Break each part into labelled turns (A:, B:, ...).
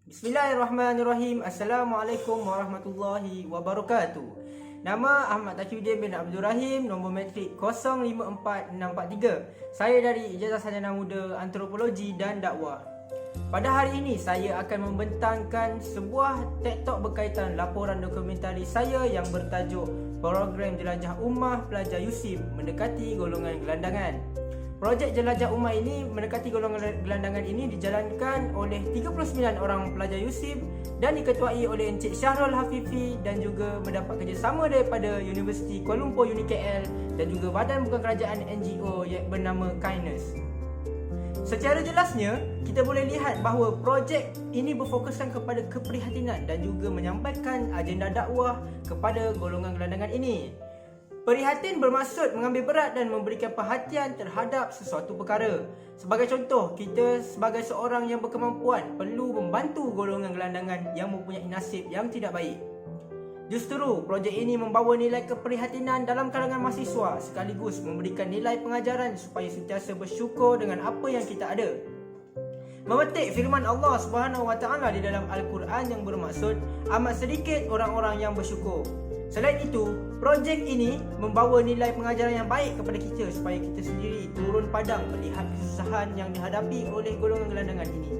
A: Bismillahirrahmanirrahim. Assalamualaikum warahmatullahi wabarakatuh. Nama Ahmad Takyuddin bin Abdul Rahim, nombor matrik 054643. Saya dari Ijazah Sarjana Muda Antropologi dan Dakwah. Pada hari ini saya akan membentangkan sebuah TED Talk berkaitan laporan dokumentari saya yang bertajuk Program Jelajah Ummah Pelajar Yusif Mendekati Golongan Gelandangan. Projek Jelajah Ummah ini mendekati golongan gelandangan ini dijalankan oleh 39 orang pelajar Yusif dan diketuai oleh Encik Syahrul Hafifi dan juga mendapat kerjasama daripada Universiti Kuala Lumpur UniKL dan juga badan bukan kerajaan NGO yang bernama Kindness. Secara jelasnya, kita boleh lihat bahawa projek ini berfokuskan kepada keprihatinan dan juga menyampaikan agenda dakwah kepada golongan gelandangan ini. Prihatin bermaksud mengambil berat dan memberikan perhatian terhadap sesuatu perkara. Sebagai contoh, kita sebagai seorang yang berkemampuan perlu membantu golongan gelandangan yang mempunyai nasib yang tidak baik. Justru, projek ini membawa nilai keprihatinan dalam kalangan mahasiswa sekaligus memberikan nilai pengajaran supaya sentiasa bersyukur dengan apa yang kita ada. Memetik firman Allah SWT di dalam Al-Quran yang bermaksud amat sedikit orang-orang yang bersyukur. Selain itu, projek ini membawa nilai pengajaran yang baik kepada kita supaya kita sendiri turun padang melihat kesusahan yang dihadapi oleh golongan gelandangan ini.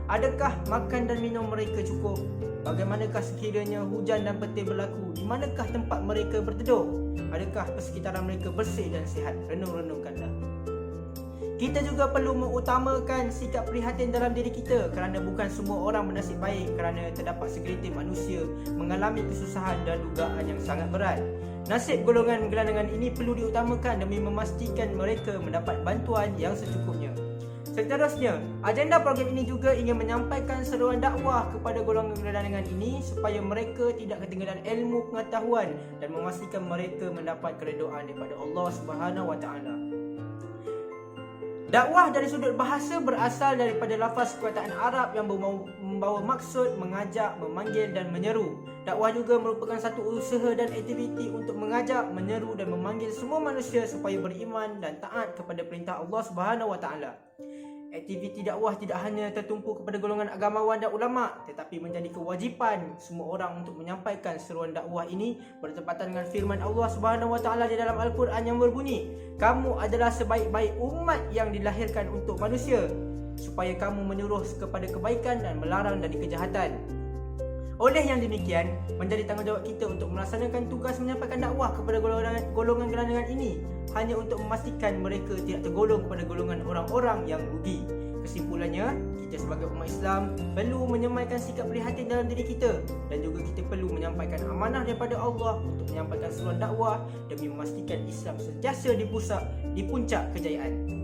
A: Adakah makan dan minum mereka cukup? Bagaimanakah sekiranya hujan dan petir berlaku? Di manakah tempat mereka berteduh? Adakah persekitaran mereka bersih dan sihat? Renung-renungkanlah. Kita juga perlu mengutamakan sikap prihatin dalam diri kita kerana bukan semua orang bernasib baik kerana terdapat segelintir manusia mengalami kesusahan dan dugaan yang sangat berat. Nasib golongan gelandangan ini perlu diutamakan demi memastikan mereka mendapat bantuan yang secukupnya. Seterusnya, agenda program ini juga ingin menyampaikan seruan dakwah kepada golongan gelandangan ini supaya mereka tidak ketinggalan ilmu pengetahuan dan memastikan mereka mendapat keredaan daripada Allah SWT. Dakwah dari sudut bahasa berasal daripada lafaz perkataan Arab yang membawa maksud mengajak, memanggil dan menyeru. Dakwah juga merupakan satu usaha dan aktiviti untuk mengajak, menyeru dan memanggil semua manusia supaya beriman dan taat kepada perintah Allah SWT. Aktiviti dakwah tidak hanya tertumpu kepada golongan agamawan dan ulama, tetapi menjadi kewajipan semua orang untuk menyampaikan seruan dakwah ini bertepatan dengan firman Allah SWT di dalam Al-Quran yang berbunyi, "Kamu adalah sebaik-baik umat yang dilahirkan untuk manusia, supaya kamu menyuruh kepada kebaikan dan melarang dari kejahatan." Oleh yang demikian, menjadi tanggungjawab kita untuk melaksanakan tugas menyampaikan dakwah kepada golongan gelandangan ini hanya untuk memastikan mereka tidak tergolong kepada golongan orang-orang yang rugi. Kesimpulannya, kita sebagai umat Islam perlu menyemaikan sikap prihatin dalam diri kita dan juga kita perlu menyampaikan amanah daripada Allah untuk menyampaikan seruan dakwah demi memastikan Islam sentiasa di puncak kejayaan.